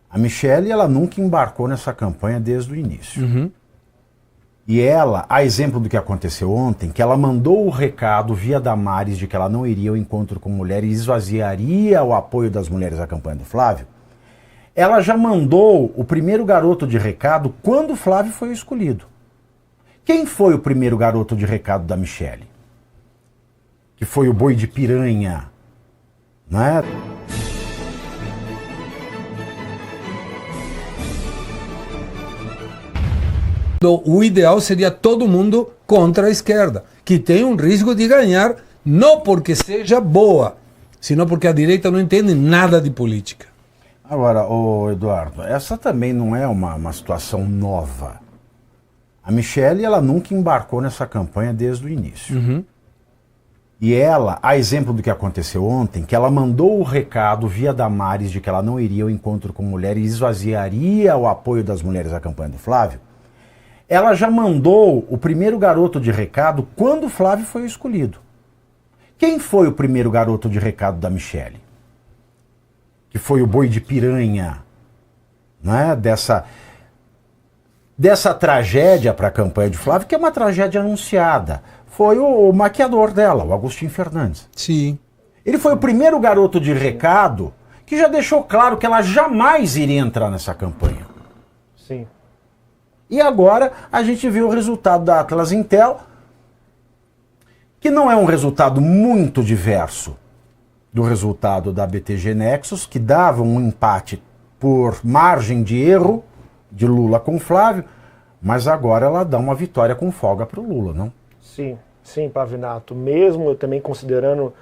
A Michelle, ela nunca embarcou nessa campanha desde o início. E ela, a exemplo do que aconteceu ontem, que ela mandou o recado via Damares de que ela não iria ao encontro com mulheres e esvaziaria o apoio das mulheres à campanha do Flávio, ela já mandou o primeiro garoto de recado quando o Flávio foi escolhido. Quem foi o primeiro garoto de recado da Michelle? Que foi o boi de piranha, né? O ideal seria todo mundo contra a esquerda, que tem um risco de ganhar, não porque seja boa, senão porque a direita não entende nada de política. Agora, ô Eduardo, essa também não é uma situação nova. A Michelle, ela nunca embarcou nessa campanha desde o início. E ela, a exemplo do que aconteceu ontem, que ela mandou o recado via Damares de que ela não iria ao encontro com mulheres e esvaziaria o apoio das mulheres à campanha do Flávio, ela já mandou o primeiro garoto de recado quando o Flávio foi escolhido. Quem foi o primeiro garoto de recado da Michelle? Que foi o boi de piranha, né? Dessa tragédia para a campanha de Flávio, que é uma tragédia anunciada. Foi o maquiador dela, o Agostinho Fernandes. Sim. Ele foi o primeiro garoto de recado que já deixou claro que ela jamais iria entrar nessa campanha. Sim. E agora a gente viu o resultado da Atlas Intel, que não é um resultado muito diverso do resultado da BTG Nexus, que dava um empate por margem de erro de Lula com Flávio, mas agora ela dá uma vitória com folga para o Lula, não? Sim, Pavinato. Mesmo eu também considerando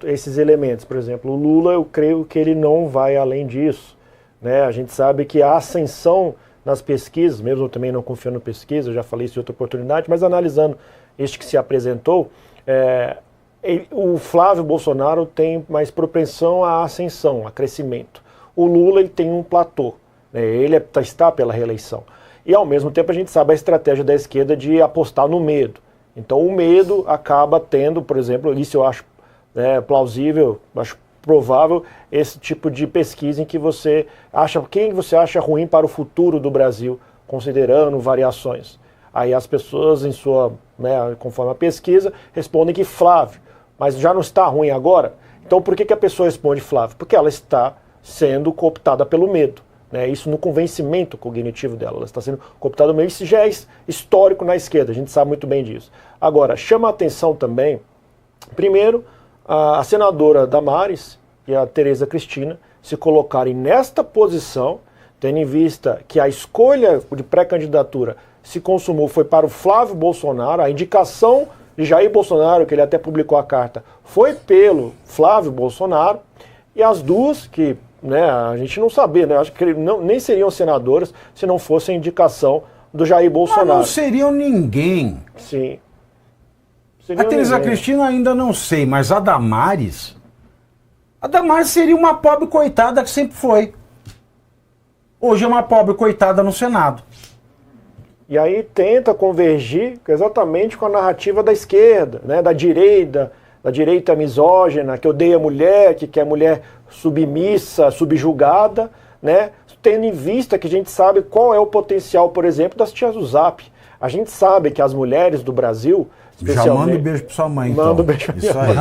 esses elementos, por exemplo, o Lula, eu creio que ele não vai além disso, né? A gente sabe que a ascensão nas pesquisas, mesmo eu também não confiando em pesquisa, eu já falei isso em outra oportunidade, mas analisando este que se apresentou, o Flávio Bolsonaro tem mais propensão à ascensão, a crescimento. O Lula, ele tem um platô, né? Ele está pela reeleição. E ao mesmo tempo a gente sabe a estratégia da esquerda de apostar no medo. Então o medo acaba tendo, por exemplo, isso eu acho plausível, acho provável, esse tipo de pesquisa em que você acha quem você acha ruim para o futuro do Brasil, considerando variações. Aí as pessoas, conforme a pesquisa, respondem que Flávio, mas já não está ruim agora? Então por que a pessoa responde Flávio? Porque ela está sendo cooptada pelo medo. Isso no convencimento cognitivo dela, ela está sendo cooptada pelo medo, isso já é histórico na esquerda, a gente sabe muito bem disso. Agora, chama a atenção também, primeiro, a senadora Damares e a Tereza Cristina se colocarem nesta posição, tendo em vista que a escolha de pré-candidatura se consumou foi para o Flávio Bolsonaro, a indicação de Jair Bolsonaro, que ele até publicou a carta, foi pelo Flávio Bolsonaro, e as duas, que a gente não sabia, acho que nem seriam senadoras se não fosse a indicação do Jair Bolsonaro. Mas não seriam ninguém. Sim. A Tereza Cristina ainda não sei, mas a Damares seria uma pobre coitada que sempre foi. Hoje é uma pobre coitada no Senado. E aí tenta convergir exatamente com a narrativa da esquerda, da direita misógina, que odeia a mulher, que quer mulher submissa, subjugada, tendo em vista que a gente sabe qual é o potencial, por exemplo, das tias do Zap. A gente sabe que as mulheres do Brasil... Já manda um beijo pra sua mãe, então. Manda um beijo pra minha mãe.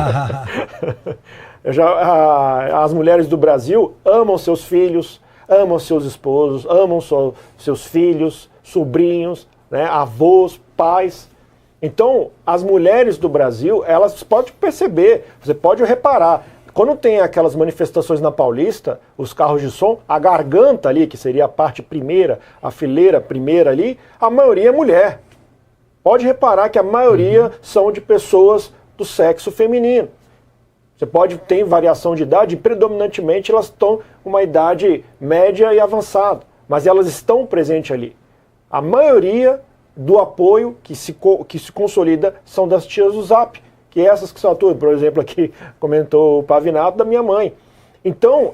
As mulheres do Brasil amam seus filhos, amam seus esposos, amam seus filhos, sobrinhos, avós, pais. Então, as mulheres do Brasil, elas podem perceber, você pode reparar, quando tem aquelas manifestações na Paulista, os carros de som, a garganta ali, que seria a parte primeira, a fileira primeira ali, a maioria é mulher. Pode reparar que a maioria são de pessoas do sexo feminino. Você pode ter variação de idade, e predominantemente elas estão com uma idade média e avançada, mas elas estão presentes ali. A maioria do apoio que se consolida são das tias do Zap, que essas que são atuam, por exemplo, aqui comentou o Pavinato, da minha mãe. Então,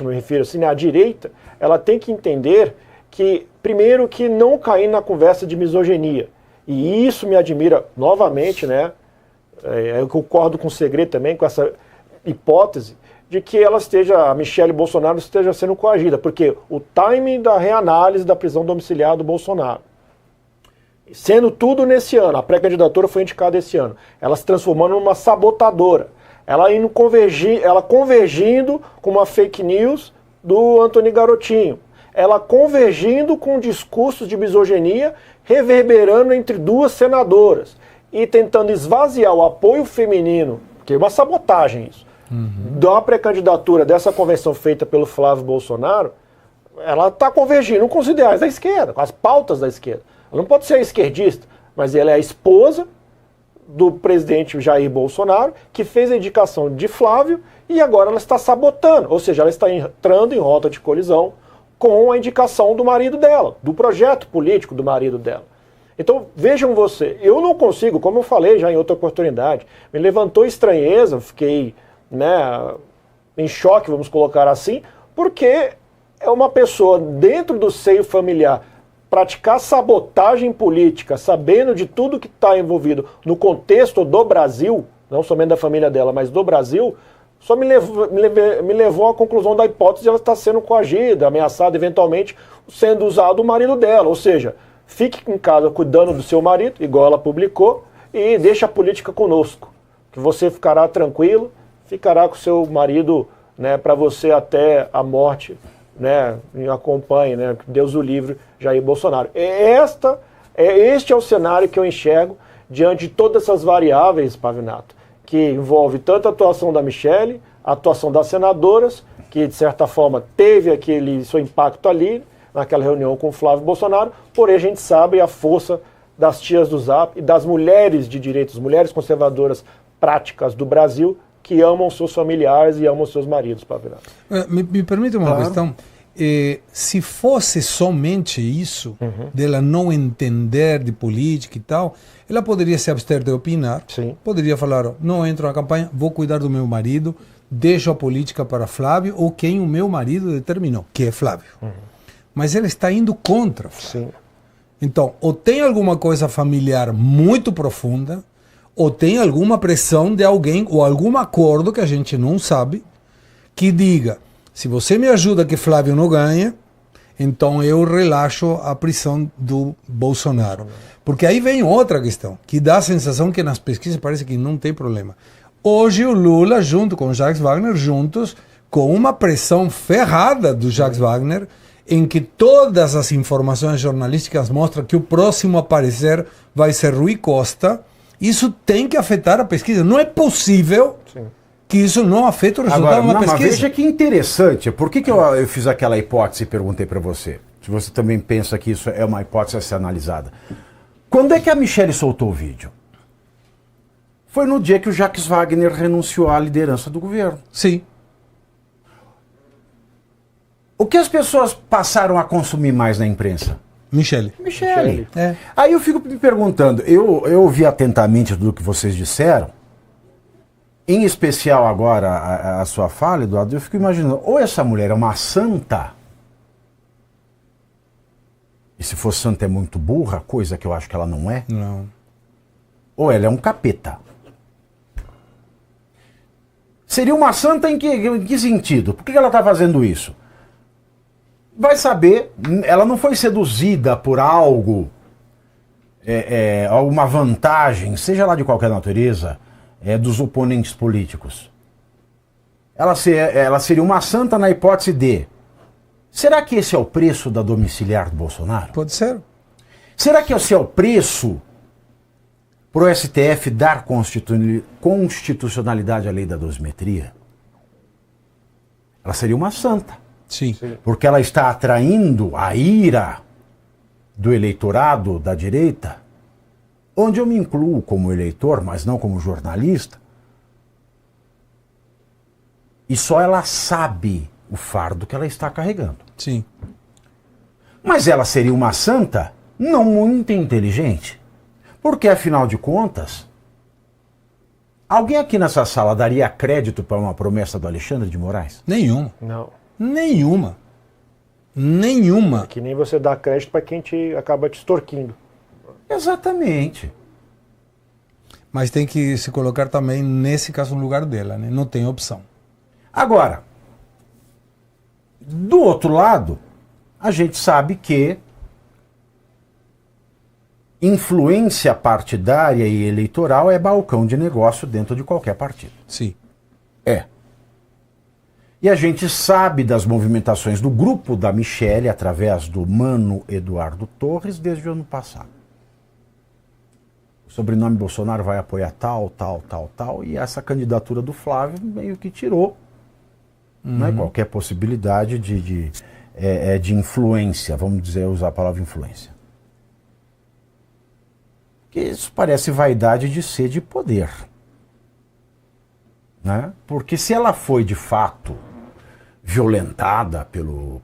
me refiro assim, a direita, ela tem que entender que, primeiro, que não cair na conversa de misoginia. E isso me admira novamente, eu concordo com o Segredo também, com essa hipótese de que a Michele Bolsonaro esteja sendo coagida, porque o timing da reanálise da prisão domiciliar do Bolsonaro, sendo tudo nesse ano, a pré-candidatura foi indicada esse ano, ela se transformando numa sabotadora, ela convergindo com uma fake news do Antony Garotinho, ela convergindo com discursos de misoginia reverberando entre duas senadoras e tentando esvaziar o apoio feminino, que é uma sabotagem isso, da pré-candidatura dessa convenção feita pelo Flávio Bolsonaro, ela está convergindo com os ideais da esquerda, com as pautas da esquerda. Ela não pode ser esquerdista, mas ela é a esposa do presidente Jair Bolsonaro, que fez a indicação de Flávio e agora ela está sabotando, ou seja, ela está entrando em rota de colisão com a indicação do marido dela, do projeto político do marido dela. Então, vejam você, eu não consigo, como eu falei já em outra oportunidade, me levantou estranheza, fiquei em choque, vamos colocar assim, porque é uma pessoa dentro do seio familiar praticar sabotagem política, sabendo de tudo que está envolvido no contexto do Brasil, não somente da família dela, mas do Brasil, só me levou à conclusão da hipótese de ela estar sendo coagida, ameaçada, eventualmente sendo usado o marido dela. Ou seja, fique em casa cuidando do seu marido, igual ela publicou, e deixe a política conosco, que você ficará tranquilo, ficará com seu marido, né, para você até a morte, né, me acompanhe, né, Deus o livre, Jair Bolsonaro. Este é o cenário que eu enxergo diante de todas essas variáveis, Pavinato, que envolve tanto a atuação da Michele, a atuação das senadoras, que de certa forma teve aquele seu impacto ali, naquela reunião com o Flávio Bolsonaro, porém a gente sabe a força das tias do Zap e das mulheres de direitos, mulheres conservadoras práticas do Brasil, que amam seus familiares e amam seus maridos, Pavinato. Me permite uma questão? Se fosse somente isso, dela não entender de política e tal, ela poderia se abster de opinar, Sim. Poderia falar, não entro na campanha, vou cuidar do meu marido, deixo a política para Flávio ou quem o meu marido determinou, que é Flávio. Mas ela está indo contra Flávio. Sim. Então, ou tem alguma coisa familiar muito profunda, ou tem alguma pressão de alguém, ou algum acordo que a gente não sabe, que diga, se você me ajuda que Flávio não ganha, então eu relaxo a prisão do Bolsonaro. Porque aí vem outra questão, que dá a sensação que nas pesquisas parece que não tem problema. Hoje o Lula, junto com o Jacques Wagner, juntos, com uma pressão ferrada do Jacques Wagner, em que todas as informações jornalísticas mostram que o próximo a aparecer vai ser Rui Costa, isso tem que afetar a pesquisa. Não é possível que isso não afete o resultado de uma pesquisa. Mas veja que interessante. Por que eu fiz aquela hipótese e perguntei para você? Se você também pensa que isso é uma hipótese a ser analisada. Quando é que a Michele soltou o vídeo? Foi no dia que o Jacques Wagner renunciou à liderança do governo. Sim. O que as pessoas passaram a consumir mais na imprensa? Michele. É. Aí eu fico me perguntando, eu ouvi atentamente tudo que vocês disseram, em especial agora a sua fala, Eduardo, eu fico imaginando, ou essa mulher é uma santa, e se for santa é muito burra, coisa que eu acho que ela não é, Não. ou ela é um capeta. Seria uma santa em que sentido? Por que ela está fazendo isso? Vai saber, ela não foi seduzida por algo, alguma vantagem, seja lá de qualquer natureza, dos oponentes políticos. Ela seria uma santa na hipótese de, será que esse é o preço da domiciliar do Bolsonaro? Pode ser. Será que esse é o preço para o STF dar constitucionalidade à lei da dosimetria? Ela seria uma santa. Sim. Porque ela está atraindo a ira do eleitorado da direita, onde eu me incluo como eleitor, mas não como jornalista, e só ela sabe o fardo que ela está carregando. Sim. Mas ela seria uma santa não muito inteligente, porque afinal de contas, alguém aqui nessa sala daria crédito para uma promessa do Alexandre de Moraes? Nenhuma. Não. Nenhuma. Que nem você dá crédito para quem acaba te extorquindo. Exatamente. Mas tem que se colocar também, nesse caso, no lugar dela, né? Não tem opção. Agora, do outro lado, a gente sabe que influência partidária e eleitoral é balcão de negócio dentro de qualquer partido. Sim. É. E a gente sabe das movimentações do grupo da Michelle através do Mano Eduardo Torres desde o ano passado. O sobrenome Bolsonaro vai apoiar tal, e essa candidatura do Flávio meio que tirou né, qualquer possibilidade de influência, vamos dizer, usar a palavra influência. Que isso parece vaidade de ser de poder. Né? Porque se ela foi de fato violentada pelo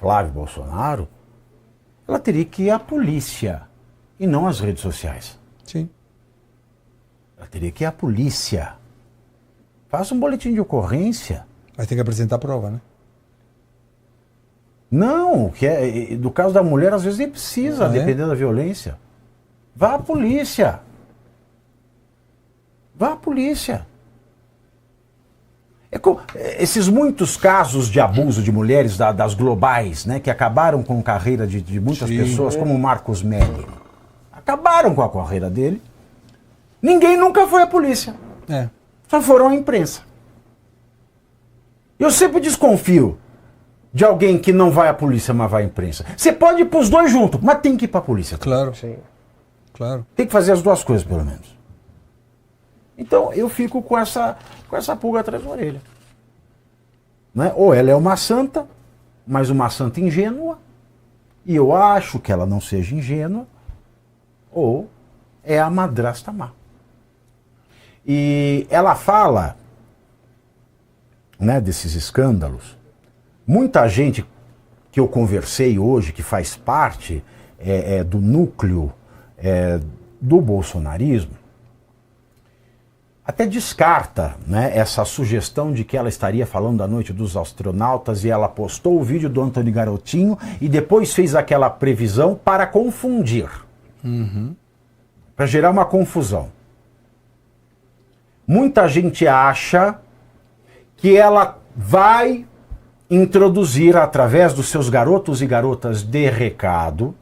Flávio Bolsonaro, ela teria que ir à polícia e não às redes sociais. Sim. Ela teria que ir à polícia. Faça um boletim de ocorrência. Mas tem que apresentar prova, né? Não, do caso da mulher, às vezes nem precisa, dependendo da violência. Vá à polícia. Vá à polícia. Esses muitos casos de abuso de mulheres das globais, né, que acabaram com a carreira de muitas pessoas, como o Marcos Melli. Acabaram com a carreira dele. Ninguém nunca foi à polícia. Só foram à imprensa. Eu sempre desconfio de alguém que não vai à polícia, mas vai à imprensa. Você pode ir para os dois juntos, mas tem que ir para a polícia. Claro. Sim. Claro. Tem que fazer as duas coisas, pelo menos. Então, eu fico com essa pulga atrás da orelha. Né? Ou ela é uma santa, mas uma santa ingênua, e eu acho que ela não seja ingênua, ou é a madrasta má. E ela fala, né, desses escândalos. Muita gente que eu conversei hoje, que faz parte do núcleo do bolsonarismo, até descarta, né, essa sugestão de que ela estaria falando da noite dos astronautas e ela postou o vídeo do Antônio Garotinho e depois fez aquela previsão para confundir. Para gerar uma confusão. Muita gente acha que ela vai introduzir, através dos seus garotos e garotas de recado,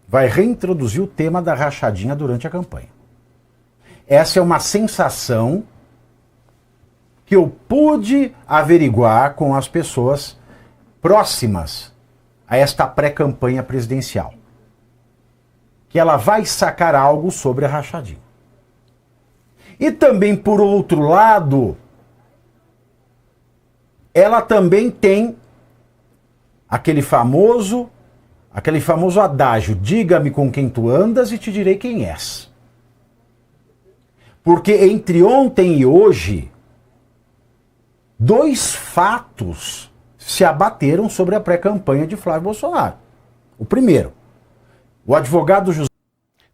vai reintroduzir o tema da rachadinha durante a campanha. Essa é uma sensação que eu pude averiguar com as pessoas próximas a esta pré-campanha presidencial. Que ela vai sacar algo sobre a rachadinha. E também, por outro lado, ela também tem aquele famoso adágio: diga-me com quem tu andas e te direi quem és. Porque entre ontem e hoje, 2 fatos se abateram sobre a pré-campanha de Flávio Bolsonaro. O primeiro, o advogado José...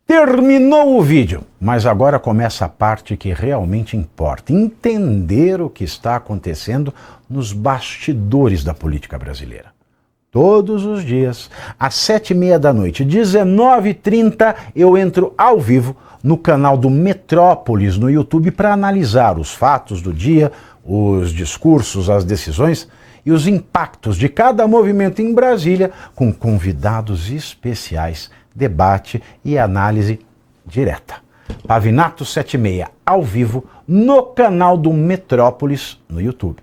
Terminou o vídeo, mas agora começa a parte que realmente importa: entender o que está acontecendo nos bastidores da política brasileira. Todos os dias, às 7h30 da noite, 19h30, eu entro ao vivo no canal do Metrópolis no YouTube para analisar os fatos do dia, os discursos, as decisões e os impactos de cada movimento em Brasília, com convidados especiais, debate e análise direta. Pavinato 7h30, ao vivo, no canal do Metrópolis no YouTube.